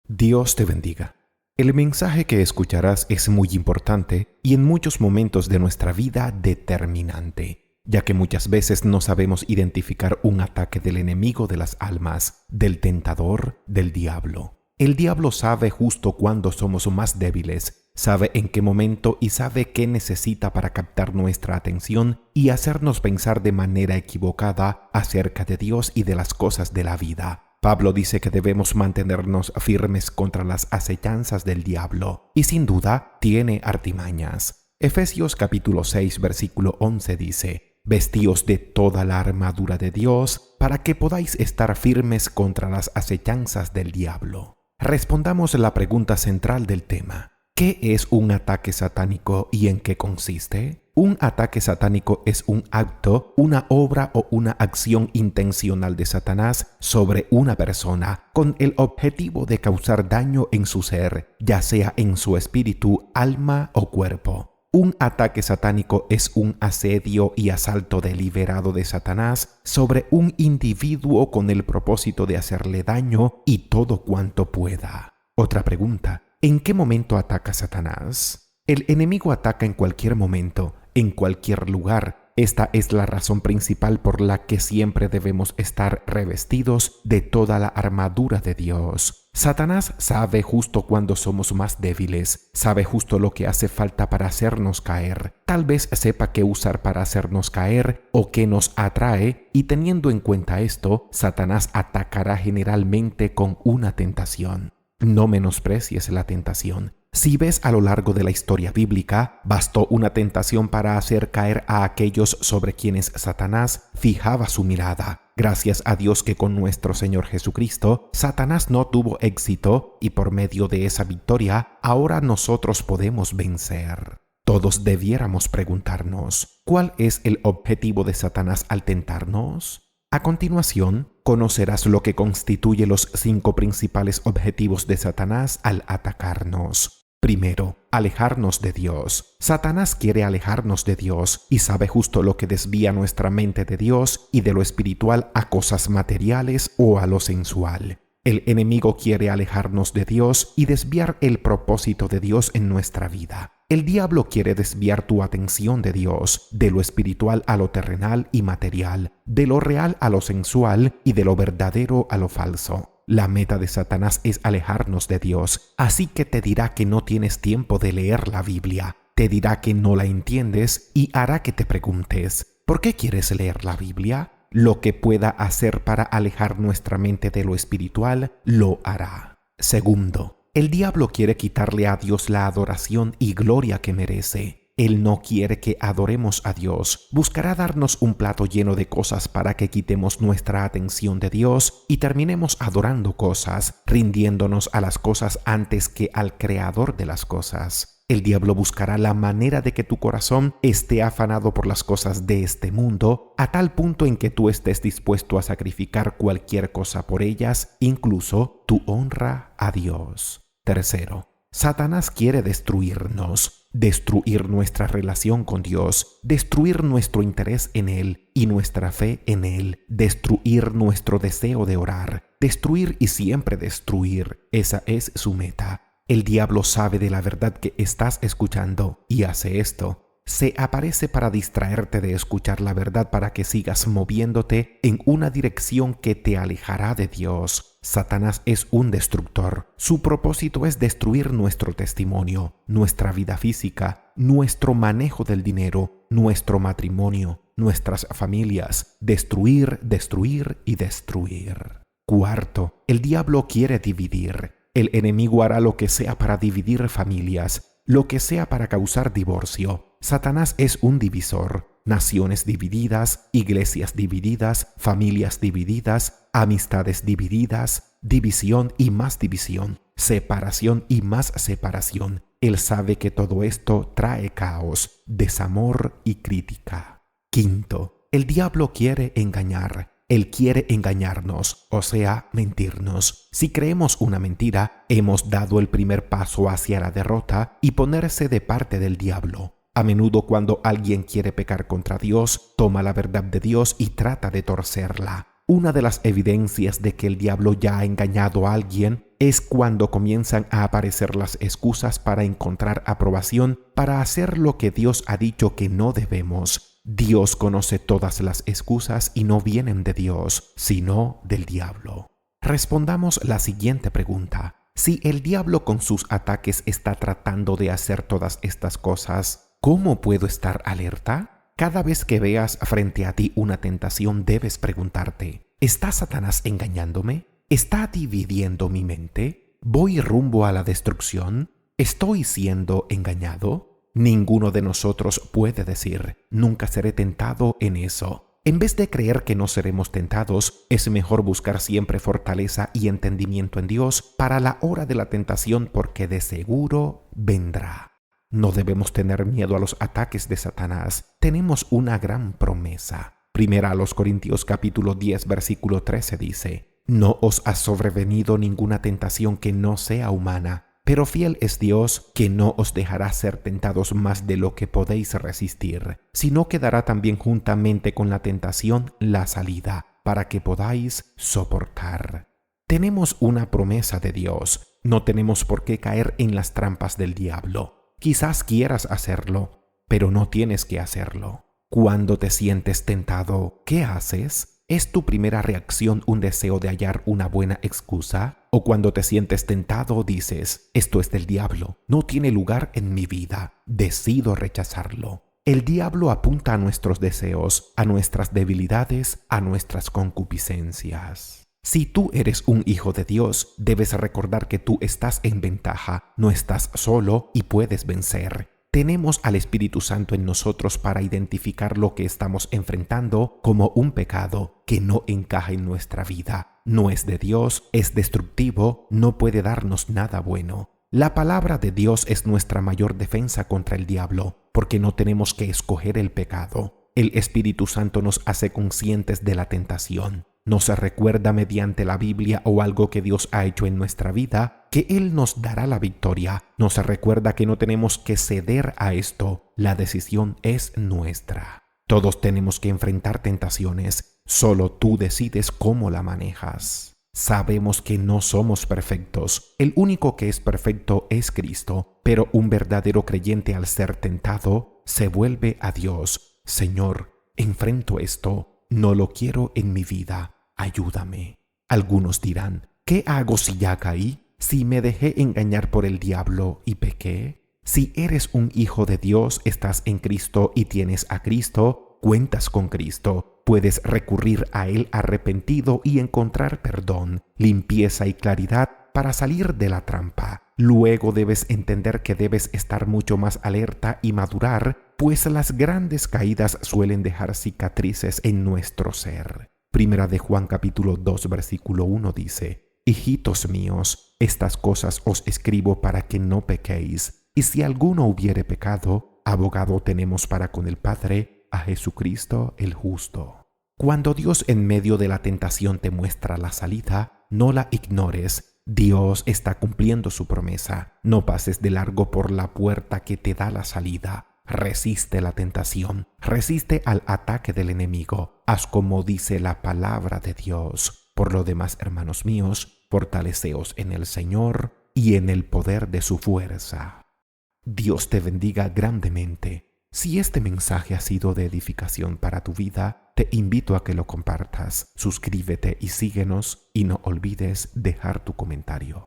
Dios te bendiga. El mensaje que escucharás es muy importante y en muchos momentos de nuestra vida determinante, ya que muchas veces no sabemos identificar un ataque del enemigo de las almas, del tentador, del diablo. El diablo sabe justo cuándo somos más débiles, sabe en qué momento y sabe qué necesita para captar nuestra atención y hacernos pensar de manera equivocada acerca de Dios y de las cosas de la vida. Pablo dice que debemos mantenernos firmes contra las acechanzas del diablo, y sin duda tiene artimañas. Efesios capítulo 6, versículo 11 dice: «Vestíos de toda la armadura de Dios, para que podáis estar firmes contra las acechanzas del diablo». Respondamos la pregunta central del tema: ¿qué es un ataque satánico y en qué consiste? Un ataque satánico es un acto, una obra o una acción intencional de Satanás sobre una persona con el objetivo de causar daño en su ser, ya sea en su espíritu, alma o cuerpo. Un ataque satánico es un asedio y asalto deliberado de Satanás sobre un individuo con el propósito de hacerle daño y todo cuanto pueda. Otra pregunta: ¿en qué momento ataca Satanás? El enemigo ataca en cualquier momento, en cualquier lugar. Esta es la razón principal por la que siempre debemos estar revestidos de toda la armadura de Dios. Satanás sabe justo cuando somos más débiles, sabe justo lo que hace falta para hacernos caer. Tal vez sepa qué usar para hacernos caer o qué nos atrae, y teniendo en cuenta esto, Satanás atacará generalmente con una tentación. No menosprecies la tentación. Si ves a lo largo de la historia bíblica, bastó una tentación para hacer caer a aquellos sobre quienes Satanás fijaba su mirada. Gracias a Dios que con nuestro Señor Jesucristo, Satanás no tuvo éxito y por medio de esa victoria, ahora nosotros podemos vencer. Todos debiéramos preguntarnos: ¿cuál es el objetivo de Satanás al tentarnos? A continuación, conocerás lo que constituye los 5 principales objetivos de Satanás al atacarnos. Primero, alejarnos de Dios. Satanás quiere alejarnos de Dios y sabe justo lo que desvía nuestra mente de Dios y de lo espiritual a cosas materiales o a lo sensual. El enemigo quiere alejarnos de Dios y desviar el propósito de Dios en nuestra vida. El diablo quiere desviar tu atención de Dios, de lo espiritual a lo terrenal y material, de lo real a lo sensual y de lo verdadero a lo falso. La meta de Satanás es alejarnos de Dios, así que te dirá que no tienes tiempo de leer la Biblia, te dirá que no la entiendes y hará que te preguntes: ¿por qué quieres leer la Biblia? Lo que pueda hacer para alejar nuestra mente de lo espiritual, lo hará. Segundo, el diablo quiere quitarle a Dios la adoración y gloria que merece. Él no quiere que adoremos a Dios. Buscará darnos un plato lleno de cosas para que quitemos nuestra atención de Dios y terminemos adorando cosas, rindiéndonos a las cosas antes que al Creador de las cosas. El diablo buscará la manera de que tu corazón esté afanado por las cosas de este mundo, a tal punto en que tú estés dispuesto a sacrificar cualquier cosa por ellas, incluso tu honra a Dios. Tercero, Satanás quiere destruirnos, destruir nuestra relación con Dios, destruir nuestro interés en Él y nuestra fe en Él, destruir nuestro deseo de orar, destruir y siempre destruir. Esa es su meta. El diablo sabe de la verdad que estás escuchando y hace esto. Se aparece para distraerte de escuchar la verdad para que sigas moviéndote en una dirección que te alejará de Dios. Satanás es un destructor. Su propósito es destruir nuestro testimonio, nuestra vida física, nuestro manejo del dinero, nuestro matrimonio, nuestras familias. Destruir, destruir y destruir. Cuarto, el diablo quiere dividir. El enemigo hará lo que sea para dividir familias, lo que sea para causar divorcio. Satanás es un divisor. Naciones divididas, iglesias divididas, familias divididas, amistades divididas, división y más división, separación y más separación. Él sabe que todo esto trae caos, desamor y crítica. Quinto, el diablo quiere engañar. Él quiere engañarnos, o sea, mentirnos. Si creemos una mentira, hemos dado el primer paso hacia la derrota y ponerse de parte del diablo. A menudo cuando alguien quiere pecar contra Dios, toma la verdad de Dios y trata de torcerla. Una de las evidencias de que el diablo ya ha engañado a alguien es cuando comienzan a aparecer las excusas para encontrar aprobación para hacer lo que Dios ha dicho que no debemos. Dios conoce todas las excusas y no vienen de Dios, sino del diablo. Respondamos la siguiente pregunta. Si el diablo con sus ataques está tratando de hacer todas estas cosas, ¿cómo puedo estar alerta? Cada vez que veas frente a ti una tentación, debes preguntarte, ¿está Satanás engañándome? ¿Está dividiendo mi mente? ¿Voy rumbo a la destrucción? ¿Estoy siendo engañado? Ninguno de nosotros puede decir, nunca seré tentado en eso. En vez de creer que no seremos tentados, es mejor buscar siempre fortaleza y entendimiento en Dios para la hora de la tentación, porque de seguro vendrá. No debemos tener miedo a los ataques de Satanás. Tenemos una gran promesa. Primera a los Corintios capítulo 10 versículo 13 dice: No os ha sobrevenido ninguna tentación que no sea humana, pero fiel es Dios, que no os dejará ser tentados más de lo que podéis resistir, sino que dará también juntamente con la tentación la salida, para que podáis soportar. Tenemos una promesa de Dios. No tenemos por qué caer en las trampas del diablo. Quizás quieras hacerlo, pero no tienes que hacerlo. Cuando te sientes tentado, ¿qué haces? ¿Es tu primera reacción un deseo de hallar una buena excusa? ¿O cuando te sientes tentado dices, esto es del diablo, no tiene lugar en mi vida, decido rechazarlo? El diablo apunta a nuestros deseos, a nuestras debilidades, a nuestras concupiscencias. Si tú eres un hijo de Dios, debes recordar que tú estás en ventaja, no estás solo y puedes vencer. Tenemos al Espíritu Santo en nosotros para identificar lo que estamos enfrentando como un pecado que no encaja en nuestra vida. No es de Dios, es destructivo, no puede darnos nada bueno. La palabra de Dios es nuestra mayor defensa contra el diablo, porque no tenemos que escoger el pecado. El Espíritu Santo nos hace conscientes de la tentación. Nos recuerda mediante la Biblia o algo que Dios ha hecho en nuestra vida que Él nos dará la victoria. Nos recuerda que no tenemos que ceder a esto. La decisión es nuestra. Todos tenemos que enfrentar tentaciones. Solo tú decides cómo la manejas. Sabemos que no somos perfectos. El único que es perfecto es Cristo. Pero un verdadero creyente, al ser tentado, se vuelve a Dios. Señor, enfrento esto. No lo quiero en mi vida. Ayúdame. Algunos dirán, ¿qué hago si ya caí? ¿Si me dejé engañar por el diablo y pequé? Si eres un hijo de Dios, estás en Cristo y tienes a Cristo, cuentas con Cristo. Puedes recurrir a Él arrepentido y encontrar perdón, limpieza y claridad para salir de la trampa. Luego debes entender que debes estar mucho más alerta y madurar, pues las grandes caídas suelen dejar cicatrices en nuestro ser. Primera de Juan capítulo 2 versículo 1 dice: Hijitos míos, estas cosas os escribo para que no pequéis. Y si alguno hubiere pecado, abogado tenemos para con el Padre, a Jesucristo el justo. Cuando Dios en medio de la tentación te muestra la salida, no la ignores. Dios está cumpliendo su promesa. No pases de largo por la puerta que te da la salida. Resiste la tentación, resiste al ataque del enemigo. Haz como dice la palabra de Dios. Por lo demás, hermanos míos, fortaleceos en el Señor y en el poder de su fuerza. Dios te bendiga grandemente. Si este mensaje ha sido de edificación para tu vida, te invito a que lo compartas. Suscríbete y síguenos, y no olvides dejar tu comentario.